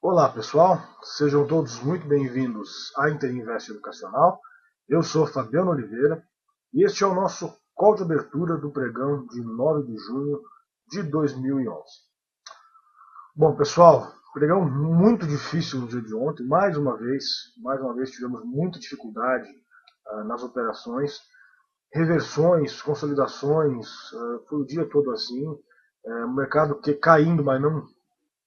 Olá pessoal, sejam todos muito bem-vindos à Interinvest Educacional. Eu sou Fabiano Oliveira e este é o nosso call de abertura do pregão de 9 de junho de 2011. Bom pessoal, pregão muito difícil no dia de ontem, mais uma vez tivemos muita dificuldade nas operações, reversões, consolidações, foi o dia todo assim, o mercado caindo, mas não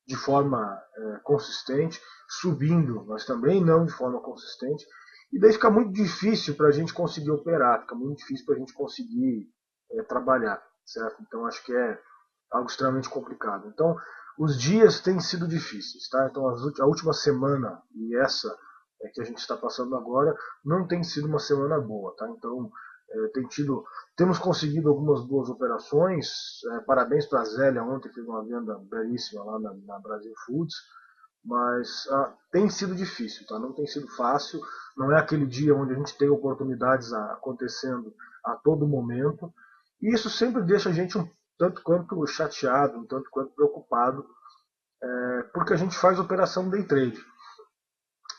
de forma consistente, subindo, mas também não de forma consistente, e daí fica muito difícil para a gente conseguir operar, fica muito difícil para a gente conseguir trabalhar, certo? Então acho que é algo extremamente complicado. Então os dias têm sido difíceis, tá? Então a última semana e essa que a gente está passando agora não tem sido uma semana boa, tá? Então temos conseguido algumas boas operações. Parabéns para a Zélia, ontem fez uma venda belíssima lá na Brasil Foods, mas tem sido difícil, tá? Não tem sido fácil, não é aquele dia onde a gente tem oportunidades acontecendo a todo momento, e isso sempre deixa a gente um tanto quanto chateado, um tanto quanto preocupado, porque a gente faz operação day trade.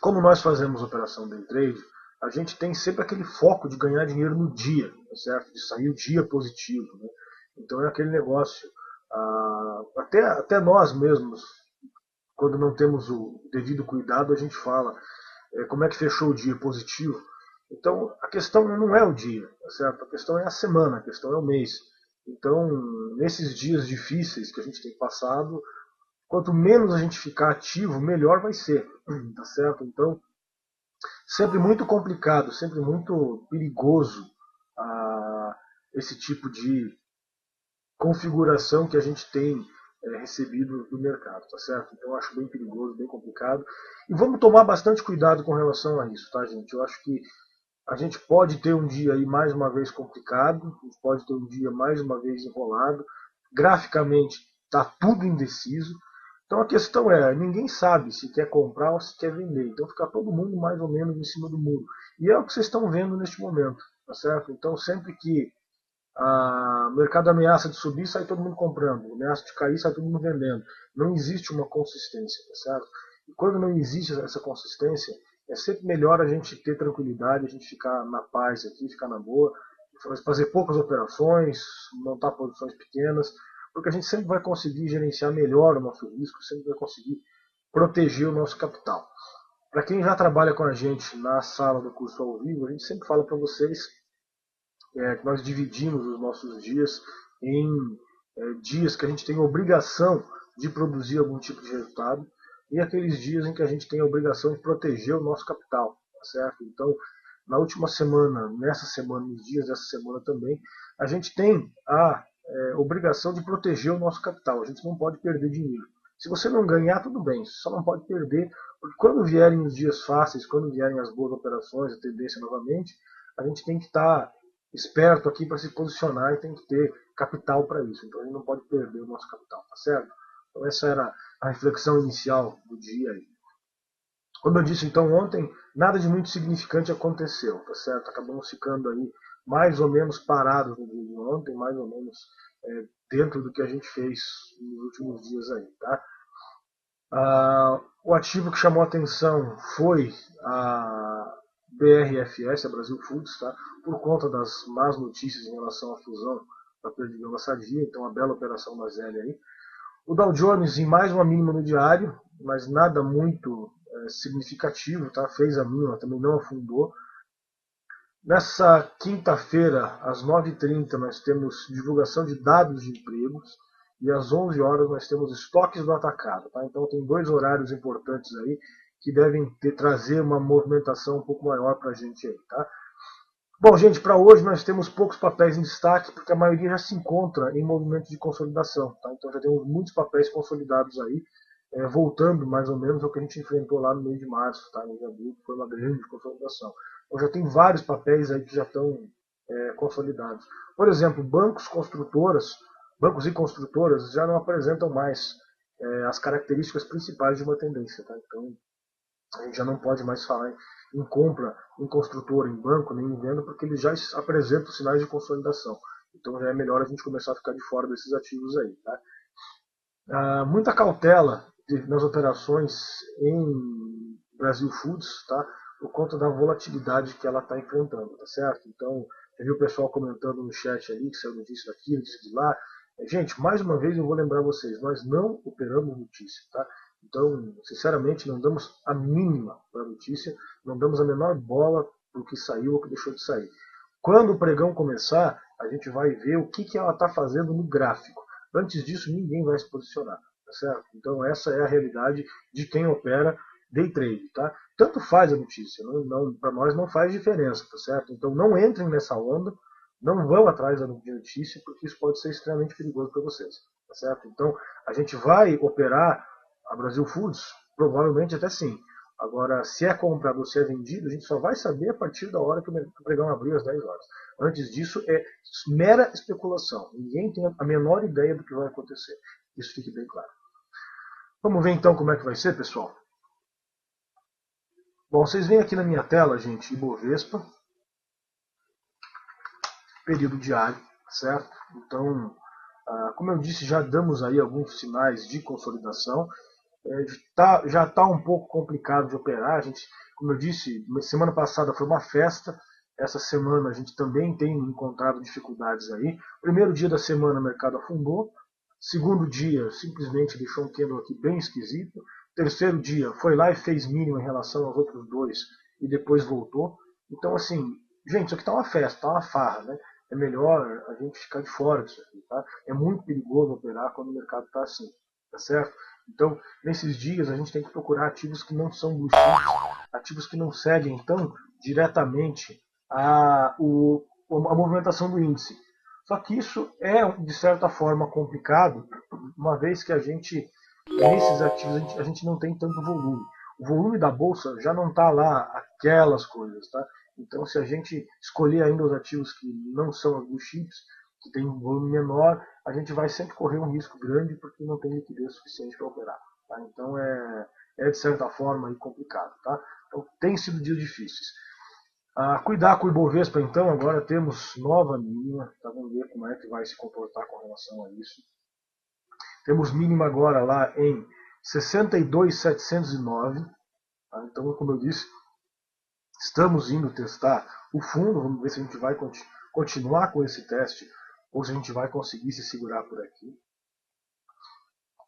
Como nós fazemos operação day trade, a gente tem sempre aquele foco de ganhar dinheiro no dia, certo? De sair o dia positivo, né? Então é aquele negócio. Até nós mesmos, quando não temos o devido cuidado, a gente fala como é que fechou o dia positivo. Então a questão não é o dia, certo? A questão é a semana, a questão é o mês. Então, nesses dias difíceis que a gente tem passado, quanto menos a gente ficar ativo, melhor vai ser, tá certo? Então, sempre muito complicado, sempre muito perigoso esse tipo de configuração que a gente tem recebido do mercado, tá certo? Então eu acho bem perigoso, bem complicado. E vamos tomar bastante cuidado com relação a isso, tá, gente? Eu acho que a gente pode ter um dia aí mais uma vez complicado, a gente pode ter um dia mais uma vez enrolado. Graficamente está tudo indeciso. Então a questão é, ninguém sabe se quer comprar ou se quer vender. Então fica todo mundo mais ou menos em cima do muro. E é o que vocês estão vendo neste momento, tá certo? Então sempre que o mercado ameaça de subir, sai todo mundo comprando. Ameaça de cair, sai todo mundo vendendo. Não existe uma consistência, tá certo? E quando não existe essa consistência, é sempre melhor a gente ter tranquilidade, a gente ficar na paz aqui, ficar na boa, fazer poucas operações, montar posições pequenas, porque a gente sempre vai conseguir gerenciar melhor o nosso risco, sempre vai conseguir proteger o nosso capital. Para quem já trabalha com a gente na sala do curso ao vivo, a gente sempre fala para vocês que nós dividimos os nossos dias em dias que a gente tem a obrigação de produzir algum tipo de resultado e aqueles dias em que a gente tem a obrigação de proteger o nosso capital, tá certo? Então, na última semana, nessa semana, nos dias dessa semana também, a gente tem a obrigação de proteger o nosso capital. A gente não pode perder dinheiro. Se você não ganhar, tudo bem, você só não pode perder, porque quando vierem os dias fáceis, quando vierem as boas operações, a tendência novamente, a gente tem que estar esperto aqui para se posicionar e tem que ter capital para isso. Então a gente não pode perder o nosso capital, tá certo? Então essa era a reflexão inicial do dia aí. Como eu disse então ontem, nada de muito significante aconteceu, tá certo? Acabamos ficando aí mais ou menos parados no dia de ontem, mais ou menos dentro do que a gente fez nos últimos dias aí, tá? O ativo que chamou a atenção foi a BRFS, a Brasil Foods, tá? Por conta das más notícias em relação à fusão da Perdigão Sadia, então uma bela operação da Zélia aí. O Dow Jones em mais uma mínima no diário, mas nada muito significativo, tá? Fez a mínima, também não afundou. Nessa quinta-feira, às 9h30, nós temos divulgação de dados de empregos e às 11 horas nós temos estoques do atacado. Tá? Então tem dois horários importantes aí que devem trazer uma movimentação um pouco maior para a gente aí. Tá? Bom, gente, para hoje nós temos poucos papéis em destaque, porque a maioria já se encontra em movimento de consolidação. Tá? Então já temos muitos papéis consolidados aí, voltando mais ou menos ao que a gente enfrentou lá no mês de março, tá? Em abril, que foi uma grande consolidação. Então já tem vários papéis aí que já estão consolidados. Por exemplo, bancos e construtoras já não apresentam mais as características principais de uma tendência. Tá? Então a gente já não pode mais falar em compra em construtora, em banco, nem em venda, porque eles já apresentam sinais de consolidação. Então já é melhor a gente começar a ficar de fora desses ativos aí. Tá? Muita cautela nas operações em Brasil Foods, tá? Por conta da volatilidade que ela está enfrentando, tá certo? Então, eu vi o pessoal comentando no chat ali que saiu notícia daqui, notícia de lá. Gente, mais uma vez eu vou lembrar vocês, nós não operamos notícia, tá? Então, sinceramente, não damos a mínima para a notícia, não damos a menor bola para o que saiu ou o que deixou de sair. Quando o pregão começar, a gente vai ver o que ela está fazendo no gráfico. Antes disso, ninguém vai se posicionar, tá certo? Então, essa é a realidade de quem opera day trade, tá? Tanto faz a notícia, para nós não faz diferença, tá certo? Então, não entrem nessa onda, não vão atrás da notícia, porque isso pode ser extremamente perigoso para vocês, tá certo? Então, a gente vai operar a Brasil Foods? Provavelmente até sim. Agora, se é comprado ou se é vendido, a gente só vai saber a partir da hora que o pregão abrir às 10 horas. Antes disso, é mera especulação. Ninguém tem a menor ideia do que vai acontecer. Isso fique bem claro. Vamos ver então como é que vai ser, pessoal? Bom, vocês veem aqui na minha tela, gente, Ibovespa, período diário, certo? Então, como eu disse, já damos aí alguns sinais de consolidação. Já está um pouco complicado de operar. A gente, como eu disse, semana passada foi uma festa. Essa semana a gente também tem encontrado dificuldades aí. Primeiro dia da semana o mercado afundou. Segundo dia simplesmente deixou um candle aqui bem esquisito. Terceiro dia foi lá e fez mínimo em relação aos outros dois e depois voltou. Então assim, gente, isso aqui está uma festa, está uma farra, né? É melhor a gente ficar de fora disso aqui, tá? É muito perigoso operar quando o mercado está assim, tá certo? Então, nesses dias, a gente tem que procurar ativos que não são blue chips, ativos que não seguem tão diretamente a movimentação do índice. Só que isso é, de certa forma, complicado, uma vez que nesses ativos, a gente não tem tanto volume. O volume da bolsa já não está lá aquelas coisas, tá? Então, se a gente escolher ainda os ativos que não são as blue chips, que tem um volume menor, a gente vai sempre correr um risco grande porque não tem liquidez suficiente para operar. Tá? Então de certa forma aí complicado. Tá? Então tem sido dias difíceis. Cuidar com o Ibovespa então, agora temos nova mínima, tá? Vamos ver como é que vai se comportar com relação a isso. Temos mínima agora lá em 62.709. Tá? Então, como eu disse, estamos indo testar o fundo, vamos ver se a gente vai continuar com esse teste ou se a gente vai conseguir se segurar por aqui.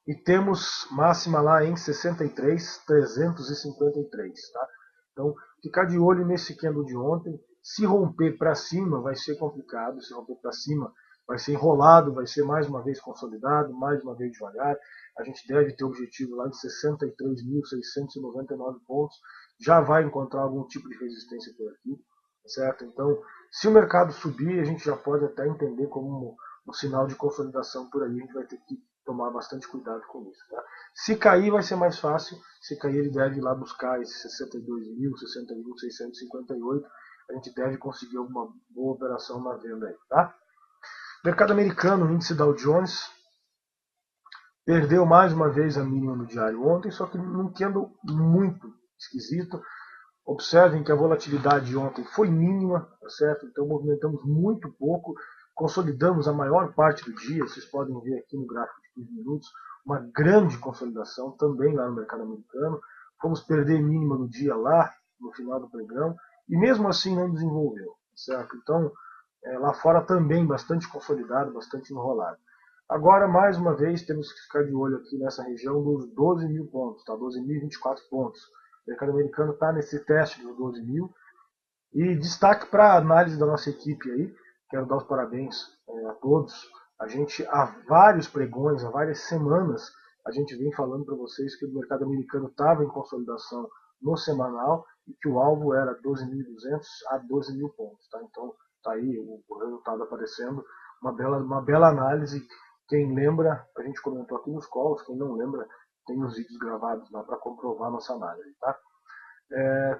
E temos máxima lá em 63.353, tá? Então, ficar de olho nesse candle de ontem. Se romper para cima vai ser complicado, se romper para cima vai ser enrolado, vai ser mais uma vez consolidado, mais uma vez devagar. A gente deve ter o objetivo lá de 63.699 pontos. Já vai encontrar algum tipo de resistência por aqui, certo? Então, se o mercado subir, a gente já pode até entender como um sinal de consolidação por aí. A gente vai ter que tomar bastante cuidado com isso. Tá? Se cair, vai ser mais fácil. Se cair, ele deve ir lá buscar esses 62.000, 61.658. A gente deve conseguir alguma boa operação na venda aí. Tá? Mercado americano, o índice Dow Jones perdeu mais uma vez a mínima no diário ontem, só que num candle muito esquisito. Observem que a volatilidade de ontem foi mínima, tá certo? Então movimentamos muito pouco, consolidamos a maior parte do dia, vocês podem ver aqui no gráfico de 15 minutos, uma grande consolidação também lá no mercado americano. Fomos perder mínima no dia lá, no final do pregão, e mesmo assim não desenvolveu, tá certo? Então, lá fora também bastante consolidado, bastante enrolado. Agora, mais uma vez, temos que ficar de olho aqui nessa região dos 12 mil pontos, tá? 12.024 pontos. O mercado americano está nesse teste dos 12 mil. E destaque para a análise da nossa equipe aí. Quero dar os parabéns a todos. A gente, há vários pregões, há várias semanas, a gente vem falando para vocês que o mercado americano estava em consolidação no semanal e que o alvo era 12.200 a 12 mil pontos. Tá? Então, está aí o resultado aparecendo. Uma bela análise. Quem lembra, a gente comentou aqui nos calls, quem não lembra, tem os vídeos gravados lá para comprovar nossa análise. Tá?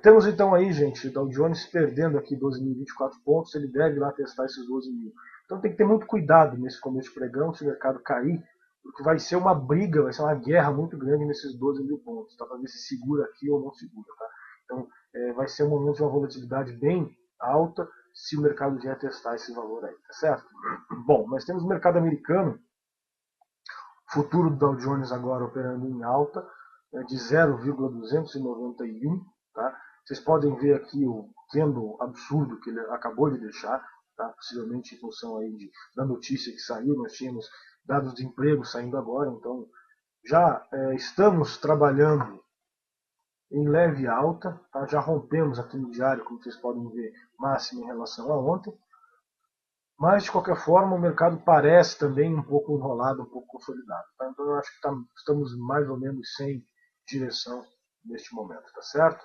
Temos então aí, gente, Dow Jones perdendo aqui 12.024 pontos, ele deve lá testar esses 12 mil. Então tem que ter muito cuidado nesse começo de pregão, se o mercado cair, porque vai ser uma briga, vai ser uma guerra muito grande nesses 12 mil pontos, tá? Para ver se segura aqui ou não segura. Tá? Então vai ser um momento de uma volatilidade bem alta se o mercado vier testar esse valor aí, tá certo? Bom, nós temos o mercado americano, futuro do Dow Jones agora operando em alta. de 0,291. Tá? Vocês podem ver aqui o candle absurdo que ele acabou de deixar, tá? Possivelmente em função aí da notícia que saiu. Nós tínhamos dados de emprego saindo agora, então já estamos trabalhando em leve alta, tá? Já rompemos aqui no diário, como vocês podem ver, máximo em relação a ontem. Mas, de qualquer forma, o mercado parece também um pouco enrolado, um pouco consolidado. Tá? Então, eu acho que estamos mais ou menos sem direção neste momento, tá certo?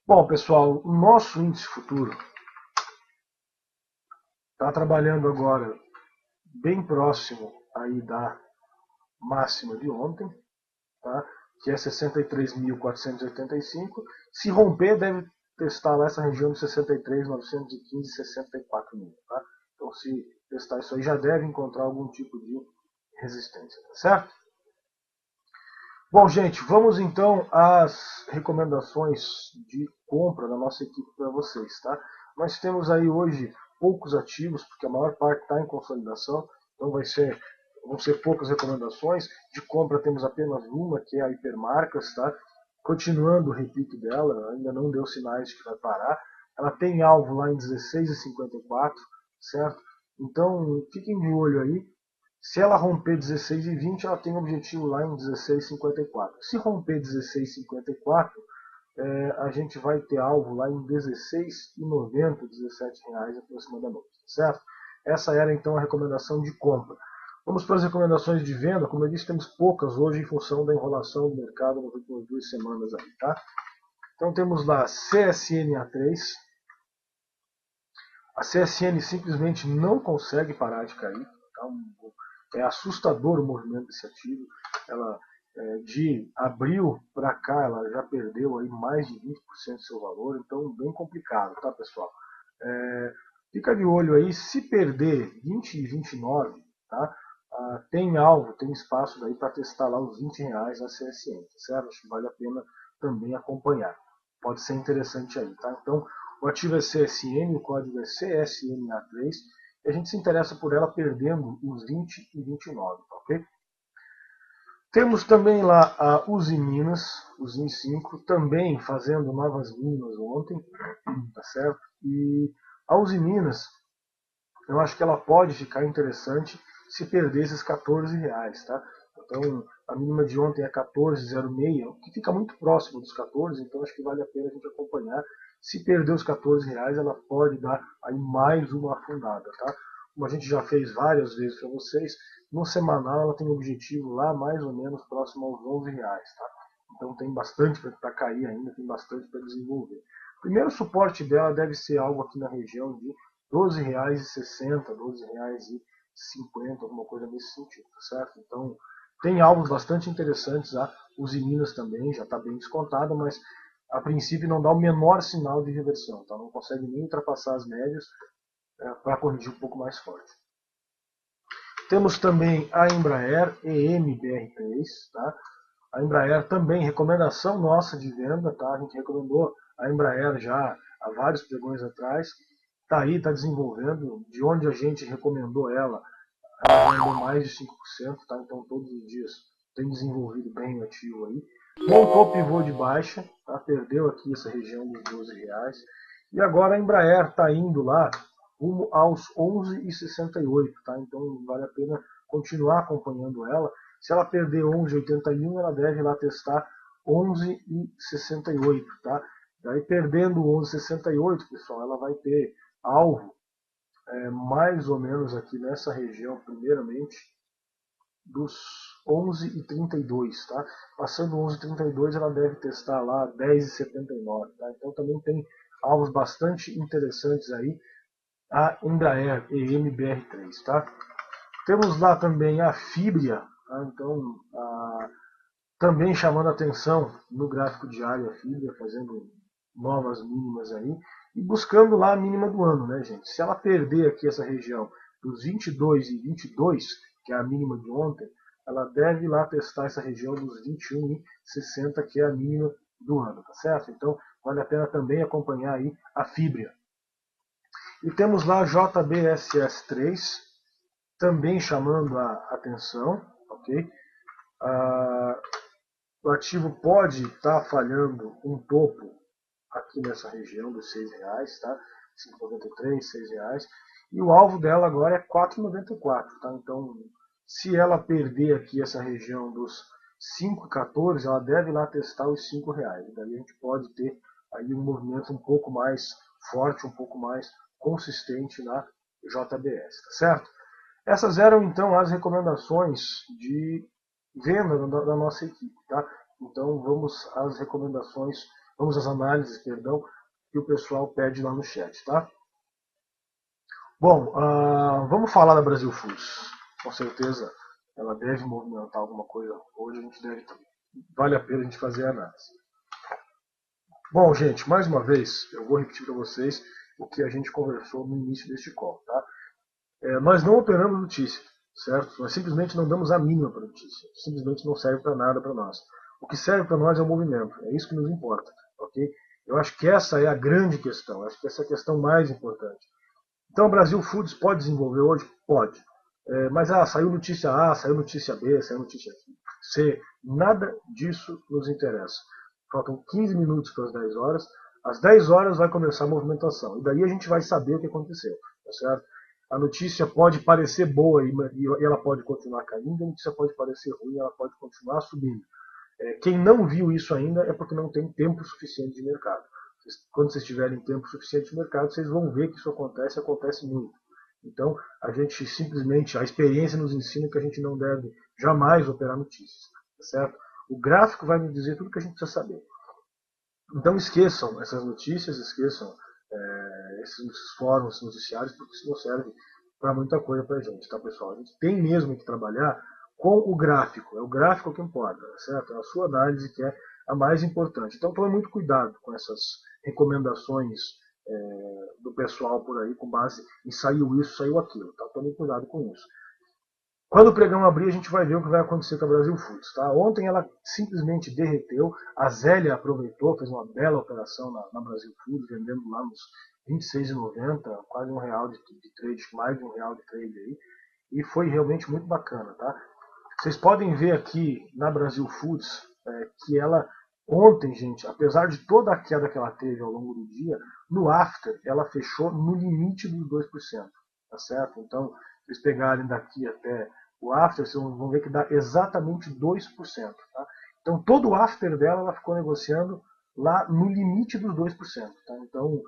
Bom, pessoal, o nosso índice futuro está trabalhando agora bem próximo aí da máxima de ontem, tá? Que é 63.485. Se romper, deve testar lá essa região de 63.915 e 64.000. Tá? Então, se testar isso aí, já deve encontrar algum tipo de resistência, tá certo? Bom, gente, vamos então às recomendações de compra da nossa equipe para vocês, tá? Nós temos aí hoje poucos ativos, porque a maior parte está em consolidação, então vão ser poucas recomendações. De compra temos apenas uma, que é a Hipermarcas, tá? Continuando o repique dela, ainda não deu sinais de que vai parar. Ela tem alvo lá em 16,54, certo? Então, fiquem de olho aí. Se ela romper 16,20, ela tem um objetivo lá em 16,54. Se romper 16,54, a gente vai ter alvo lá em 16,90, R$17 aproximadamente, certo? Essa era então a recomendação de compra. Vamos para as recomendações de venda. Como eu disse, temos poucas hoje em função da enrolação do mercado nas últimas 2 semanas aí, tá? Então temos lá CSNA3. A CSN simplesmente não consegue parar de cair. Tá? É assustador o movimento desse ativo. Ela, de abril para cá, ela já perdeu aí mais de 20% do seu valor, então bem complicado, tá, pessoal? Fica de olho aí, se perder 20 e 29, tá? Tem alvo, tem espaço daí para testar lá os R$20 na CSN, tá certo? Acho que vale a pena também acompanhar. Pode ser interessante aí, tá? Então, o ativo é CSN, o código é CSNA3, e a gente se interessa por ela perdendo os 20 e 29, tá ok? Temos também lá a Uzi Minas, o ZIN5, também fazendo novas mínimas ontem, tá certo? E a Uzi Minas, eu acho que ela pode ficar interessante se perder esses R$14, tá? Então, a mínima de ontem é 14,06, que fica muito próximo dos 14, então acho que vale a pena a gente acompanhar. Se perder os R$14, ela pode dar aí mais uma afundada, tá? Como a gente já fez várias vezes para vocês, no semanal ela tem um objetivo lá mais ou menos próximo aos R$11, tá? Então tem bastante para cair ainda, tem bastante para desenvolver. O primeiro suporte dela deve ser algo aqui na região de R$12,60, R$12,50, alguma coisa nesse sentido, tá certo? Então, tem alvos bastante interessantes, tá? Uzi Minas também, já está bem descontada, mas a princípio não dá o menor sinal de reversão, tá? Não consegue nem ultrapassar as médias para corrigir um pouco mais forte. Temos também a Embraer EMBR3, tá? A Embraer também, recomendação nossa de venda, tá? A gente recomendou a Embraer já há vários pregões atrás, está aí, está desenvolvendo, de onde a gente recomendou ela vendeu mais de 5%, tá? Então todos os dias tem desenvolvido bem o ativo aí. Montou pivô de baixa, tá? Perdeu aqui essa região dos R$12. E agora a Embraer está indo lá rumo aos 11,68, tá? Então vale a pena continuar acompanhando ela. Se ela perder 11,81, ela deve lá testar 11,68, tá? Daí perdendo 11,68, pessoal, ela vai ter alvo mais ou menos aqui nessa região, primeiramente, dos 11,32, tá? Passando 11,32, ela deve testar lá 10,79, tá? Então também tem alvos bastante interessantes aí, a Embraer EMBR3, tá? Temos lá também a Fibria, tá? Então também chamando a atenção no gráfico diário, a Fibria fazendo novas mínimas aí e buscando lá a mínima do ano, né, gente? Se ela perder aqui essa região dos 22 e 22, que é a mínima de ontem, ela deve lá testar essa região dos 21 e 60, que é a mínima do ano, tá certo? Então vale a pena também acompanhar aí a Fibria. E temos lá a JBSS3, também chamando a atenção, ok? O ativo pode estar falhando um topo aqui nessa região dos R$ 6, tá? 5,93, R$ 6. E o alvo dela agora é 4,94, tá? Então, se ela perder aqui essa região dos 5,14, ela deve ir lá testar os R$ 5. Daí a gente pode ter aí um movimento um pouco mais forte, um pouco mais consistente na JBS, tá certo? Essas eram então as recomendações de venda da nossa equipe, tá? Então vamos às recomendações, vamos às análises, perdão, que o pessoal pede lá no chat, tá? Bom, vamos falar da Brasil Foods. Com certeza ela deve movimentar alguma coisa. Hoje a gente deve, vale a pena a gente fazer a análise. Bom, gente, mais uma vez eu vou repetir para vocês o que a gente conversou no início deste call, tá? Nós não operamos notícia, certo? Nós simplesmente não damos a mínima para a notícia. Simplesmente não serve para nada para nós. O que serve para nós é o movimento. É isso que nos importa, ok? Eu acho que essa é a grande questão. Eu acho que essa é a questão mais importante. Então, o Brasil Foods pode desenvolver hoje? Pode. Mas saiu notícia A, saiu notícia B, saiu notícia C. Nada disso nos interessa. Faltam 15 minutos para as 10 horas. Às 10 horas vai começar a movimentação. E daí a gente vai saber o que aconteceu. Tá certo? A notícia pode parecer boa e ela pode continuar caindo. A notícia pode parecer ruim e ela pode continuar subindo. Quem não viu isso ainda é porque não tem tempo suficiente de mercado. Quando vocês tiverem tempo suficiente de mercado, vocês vão ver que isso acontece muito. Então, a gente simplesmente, a experiência nos ensina que a gente não deve jamais operar notícias, tá certo? O gráfico vai nos dizer tudo que a gente precisa saber. Então, esqueçam essas notícias, esqueçam esses fóruns, esses noticiários, porque isso não serve para muita coisa para a gente, tá, pessoal? A gente tem mesmo que trabalhar com o gráfico, é o gráfico que importa, certo? É a sua análise que é a mais importante. Então, tome muito cuidado com essas recomendações do pessoal por aí, com base em saiu isso, saiu aquilo, tá? Tome cuidado com isso. Quando o pregão abrir, a gente vai ver o que vai acontecer com a Brasil Foods. Tá? Ontem ela simplesmente derreteu, a Zélia aproveitou, fez uma bela operação na Brasil Foods, vendendo lá nos R$ 26,90, quase R$ 1 de trade, mais de R$ 1 de trade aí, e foi realmente muito bacana. Tá? Vocês podem ver aqui na Brasil Foods que ela, ontem, gente, apesar de toda a queda que ela teve ao longo do dia, no after ela fechou no limite dos 2%. Tá certo? Então, se vocês pegarem daqui até o after, vocês vão ver que dá exatamente 2%. Tá? Então, todo o after dela ela ficou negociando lá no limite dos 2%. Tá? Então,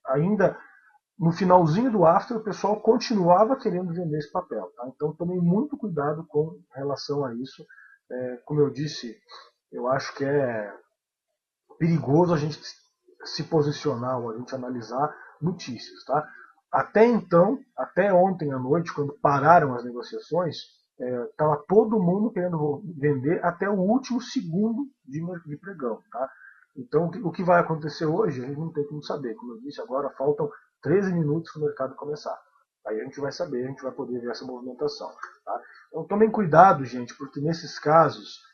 ainda no finalzinho do after, o pessoal continuava querendo vender esse papel. Tá? Então, tomei muito cuidado com relação a isso. Como eu disse, eu acho que é perigoso a gente se posicionar ou a gente analisar notícias. Tá? Até então, até ontem à noite, quando pararam as negociações, estava todo mundo querendo vender até o último segundo de pregão. Tá? Então, o que vai acontecer hoje, a gente não tem como saber. Como eu disse, agora faltam 13 minutos para o mercado começar. Aí a gente vai saber, a gente vai poder ver essa movimentação. Tá? Então, tomem cuidado, gente, porque nesses casos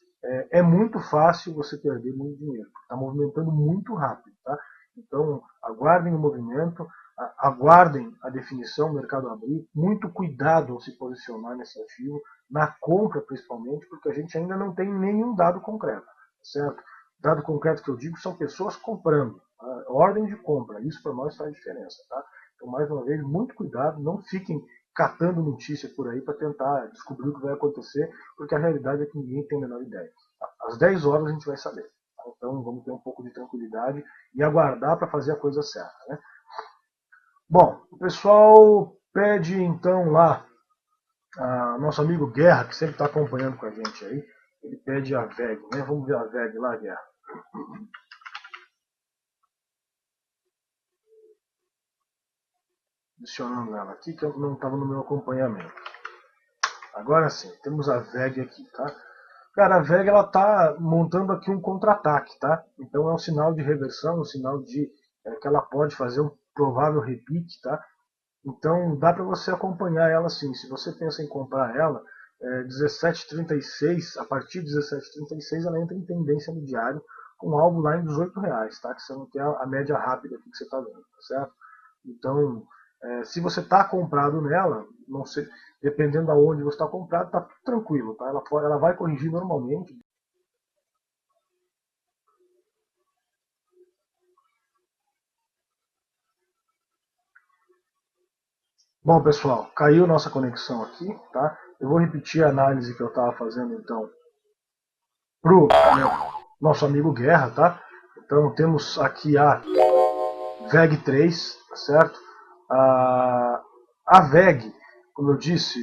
é muito fácil você perder muito dinheiro. Está movimentando muito rápido. Tá? Então, aguardem o movimento, aguardem a definição do mercado abrir, muito cuidado ao se posicionar nesse ativo, na compra principalmente, porque a gente ainda não tem nenhum dado concreto, certo? Dado concreto que eu digo são pessoas comprando, tá? Ordem de compra, isso para nós faz diferença, tá? Então, mais uma vez, muito cuidado, não fiquem catando notícia por aí para tentar descobrir o que vai acontecer, porque a realidade é que ninguém tem a menor ideia. Às 10 horas a gente vai saber. Tá? Então, vamos ter um pouco de tranquilidade e aguardar para fazer a coisa certa, né? Bom, o pessoal pede então lá, nosso amigo Guerra, que sempre está acompanhando com a gente aí, ele pede a VEG, né? Vamos ver a VEG lá, Guerra. Adicionando ela aqui, que não estava no meu acompanhamento. Agora sim, temos a VEG aqui, tá? Cara, a VEG ela tá montando aqui um contra-ataque, tá? Então é um sinal de reversão, um sinal de que ela pode fazer um provável repeat, tá? Então dá para você acompanhar ela assim. Se você pensa em comprar ela, 17,36, a partir de 17,36 ela entra em tendência no diário com algo lá em R$ 18, tá? Que você não tem a média rápida aqui que você está vendo, tá certo? Então, se você está comprado nela, não sei, dependendo de onde você está comprado, está tudo tranquilo, tá? Ela vai corrigir normalmente. Bom, pessoal, caiu nossa conexão aqui, tá? Eu vou repetir a análise que eu estava fazendo, então, para o nosso amigo Guerra, tá? Então, temos aqui a VEG3, tá certo? A VEG, como eu disse,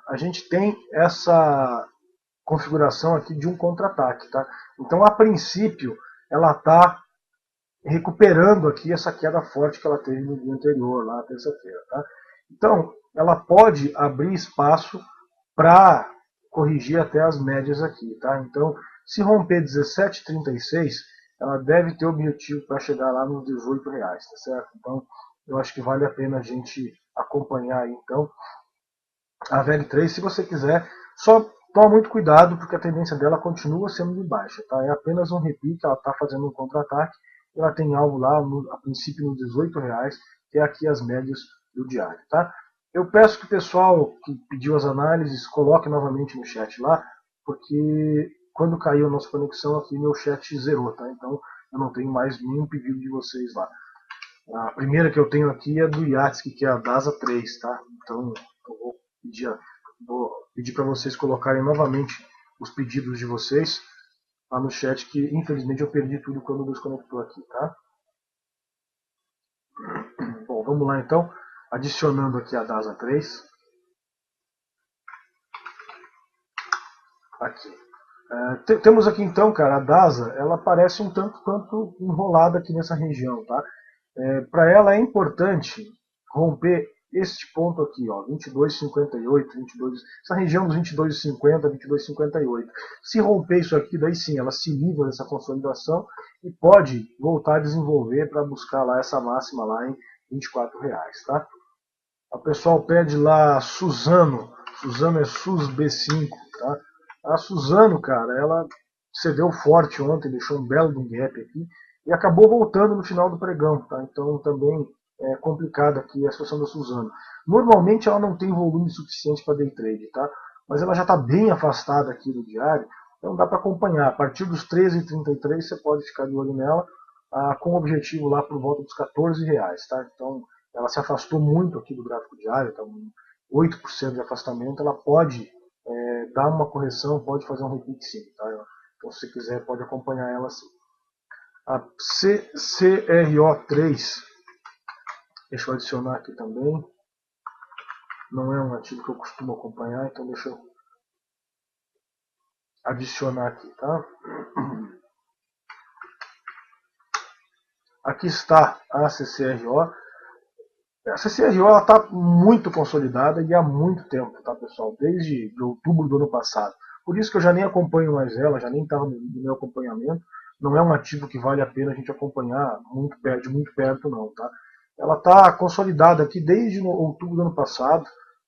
a gente tem essa configuração aqui de um contra-ataque, tá? Então, a princípio, ela está recuperando aqui essa queda forte que ela teve no dia anterior, lá na terça-feira, tá? Então, ela pode abrir espaço para corrigir até as médias aqui, tá? Então, se romper 17,36, ela deve ter objetivo para chegar lá nos R$ 18, tá certo? Então, eu acho que vale a pena a gente acompanhar aí, então, a VEG3, se você quiser, só toma muito cuidado, porque a tendência dela continua sendo de baixa, tá? É apenas um repique, ela está fazendo um contra-ataque, ela tem algo lá, a princípio, nos R$ 18, que é aqui as médias do diário, tá? Eu peço que o pessoal que pediu as análises coloque novamente no chat lá, porque quando caiu a nossa conexão aqui, meu chat zerou, tá? Então eu não tenho mais nenhum pedido de vocês lá. A primeira que eu tenho aqui é do Yatsky, que é a DASA 3, tá? Então eu vou pedir para vocês colocarem novamente os pedidos de vocês lá no chat, que infelizmente eu perdi tudo quando desconectou aqui, tá? Bom, vamos lá então, adicionando aqui a DASA 3. Aqui. Temos aqui então, cara, a DASA, ela parece um tanto quanto enrolada aqui nessa região, tá? Para ela é importante romper este ponto aqui, ó, 22,58, 22, essa região dos 22,50, 22,58. Se romper isso aqui, daí sim, ela se livra dessa consolidação e pode voltar a desenvolver para buscar lá essa máxima lá em R$ 24, tá? O pessoal pede lá Suzano, Suzano é SUS B5, tá? A Suzano, cara, ela cedeu forte ontem, deixou um belo gap aqui e acabou voltando no final do pregão, tá? Então também é complicada aqui a situação da Suzano. Normalmente ela não tem volume suficiente para day trade, tá? Mas ela já está bem afastada aqui do diário, então dá para acompanhar. A partir dos 13,33 você pode ficar de olho nela, com o objetivo lá por volta dos R$ 14, tá? Então ela se afastou muito aqui do gráfico diário, tá? 8% de afastamento, ela pode dar uma correção, pode fazer um repique sim, tá? Então, se você quiser, pode acompanhar ela sim. A CCRO3, deixa eu adicionar aqui também, não é um ativo que eu costumo acompanhar, então deixa eu adicionar aqui, tá? Aqui está a CCRO. A CCRO está muito consolidada e há muito tempo, tá, pessoal? Desde outubro do ano passado. Por isso que eu já nem acompanho mais ela, já nem estava no meu acompanhamento. Não é um ativo que vale a pena a gente acompanhar de muito perto, não, tá? Ela está consolidada aqui desde outubro do ano passado.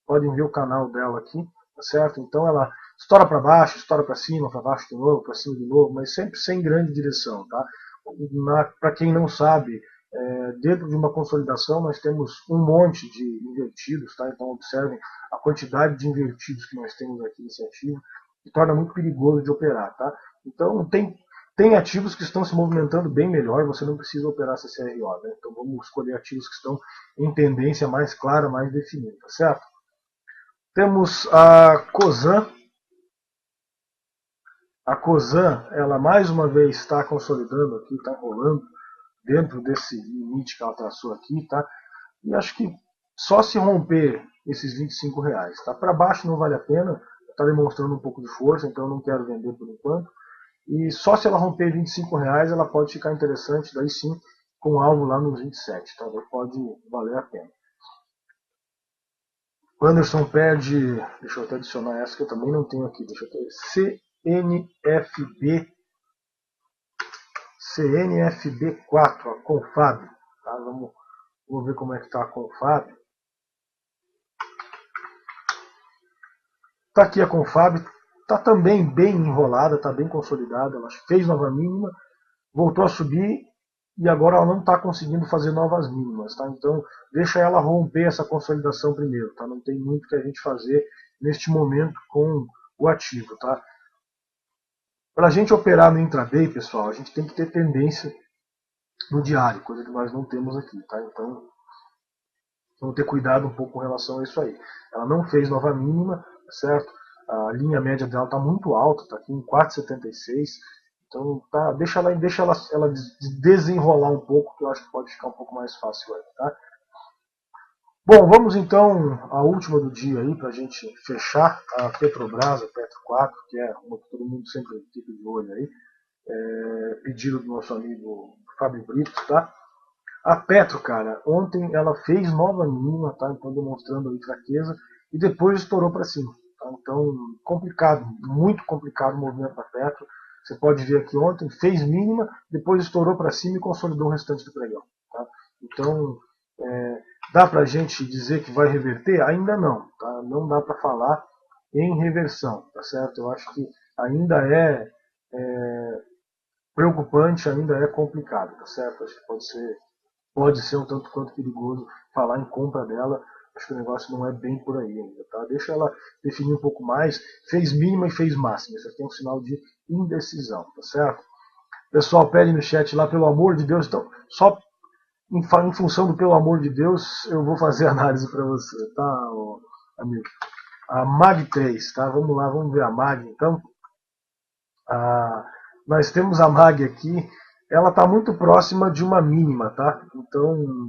Podem ver o canal dela aqui, tá certo? Então ela estoura para baixo, estoura para cima, para baixo de novo, para cima de novo, mas sempre sem grande direção, tá? Para quem não sabe, dentro de uma consolidação nós temos um monte de invertidos, tá? Então observem a quantidade de invertidos que nós temos aqui nesse ativo, que torna muito perigoso de operar, tá? Então tem ativos que estão se movimentando bem melhor, você não precisa operar CCRO, né? Então vamos escolher ativos que estão em tendência mais clara, mais definida, tá certo? Temos a Cosan. A Cosan, ela mais uma vez está consolidando aqui, está enrolando dentro desse limite que ela traçou aqui, tá? E acho que só se romper esses R$ 25, tá? Para baixo não vale a pena, está demonstrando um pouco de força, então eu não quero vender por enquanto. E só se ela romper R$ 25, ela pode ficar interessante, daí sim, com algo lá nos 27, tá? Daí pode valer a pena. O Anderson pede, deixa eu até adicionar essa que eu também não tenho aqui, deixa eu ter, CNFB4, a Confab, tá? Vamos ver como é que está a Confab. Está aqui a Confab, está também bem enrolada, está bem consolidada, ela fez nova mínima, voltou a subir e agora ela não está conseguindo fazer novas mínimas, tá? Então deixa ela romper essa consolidação primeiro, tá? Não tem muito que a gente fazer neste momento com o ativo, tá? Para a gente operar no intraday, pessoal, a gente tem que ter tendência no diário, coisa que nós não temos aqui, tá? Então Vamos ter cuidado um pouco com relação a isso aí. Ela não fez nova mínima, certo? A linha média dela está muito alta, está aqui em 4,76. Então tá, deixa ela desenrolar um pouco, que eu acho que pode ficar um pouco mais fácil aí, tá? Bom, vamos então à última do dia aí, para a gente fechar a Petrobras, a Petro 4, que é uma que todo mundo sempre fica de olho aí, pedido do nosso amigo Fábio Brito, tá? A Petro, cara, ontem ela fez nova mínima, tá? Então demonstrando aí fraqueza, e depois estourou para cima. Tá? Então, complicado, muito complicado o movimento da Petro. Você pode ver aqui ontem, fez mínima, depois estourou para cima e consolidou o restante do pregão. Tá? Então, dá para a gente dizer que vai reverter? Ainda não. Tá? Não dá para falar em reversão, tá certo? Eu acho que ainda é preocupante, ainda é complicado, tá certo? Acho que pode ser um tanto quanto perigoso falar em compra dela. Acho que o negócio não é bem por aí ainda, tá? Deixa ela definir um pouco mais. Fez mínima e fez máxima. Isso aqui é um sinal de indecisão, tá certo? Pessoal, pede no chat lá, pelo amor de Deus. Então, só em função do pelo amor de Deus, eu vou fazer análise para você, tá, amigo? A MAG 3, tá? Vamos lá, vamos ver a MAG então. Nós temos a MAG aqui, ela está muito próxima de uma mínima, tá? Então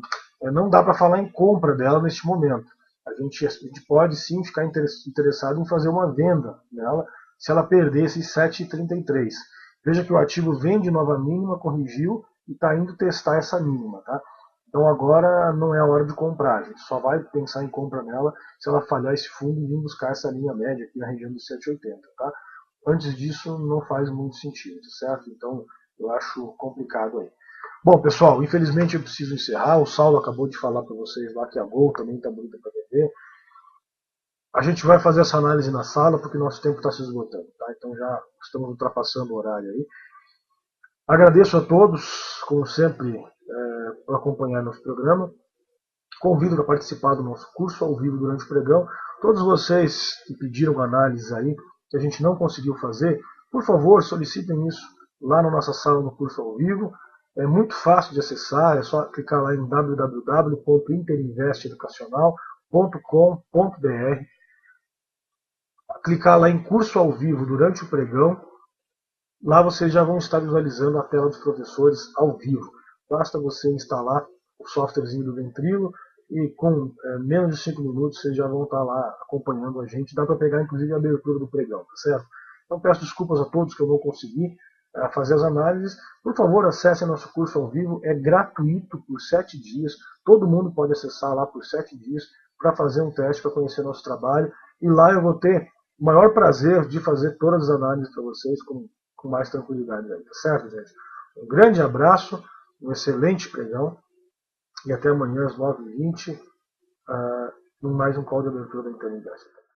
não dá para falar em compra dela neste momento. A gente pode sim ficar interessado em fazer uma venda nela se ela perder esses 7,33. Veja que o ativo vem de nova mínima, corrigiu e está indo testar essa mínima, tá? Então agora não é a hora de comprar, a gente só vai pensar em compra nela se ela falhar esse fundo e vir buscar essa linha média aqui na região dos 7,80, tá? Antes disso não faz muito sentido, certo? Então eu acho complicado aí. Bom, pessoal, infelizmente eu preciso encerrar. O Saulo acabou de falar para vocês lá que a Gol também está bonita para vender. A gente vai fazer essa análise na sala porque nosso tempo está se esgotando, tá? Então já estamos ultrapassando o horário aí. Agradeço a todos, como sempre, por acompanhar nosso programa. Convido para participar do nosso curso ao vivo durante o pregão. Todos vocês que pediram análise aí, que a gente não conseguiu fazer, por favor, solicitem isso lá na nossa sala no curso ao vivo. É muito fácil de acessar, é só clicar lá em www.interinvesteeducacional.com.br, clicar lá em curso ao vivo durante o pregão. Lá vocês já vão estar visualizando a tela dos professores ao vivo. Basta você instalar o softwarezinho do Ventrilo e com menos de 5 minutos vocês já vão estar lá acompanhando a gente. Dá para pegar inclusive a abertura do pregão, tá certo? Então peço desculpas a todos que eu não consegui fazer as análises. Por favor, acessem nosso curso ao vivo, é gratuito por 7 dias. Todo mundo pode acessar lá por 7 dias para fazer um teste, para conhecer nosso trabalho. E lá eu vou ter o maior prazer de fazer todas as análises para vocês com mais tranquilidade aí, tá certo, gente? Um grande abraço, um excelente pregão e até amanhã às 9h20 em mais um call de abertura da Interinvest.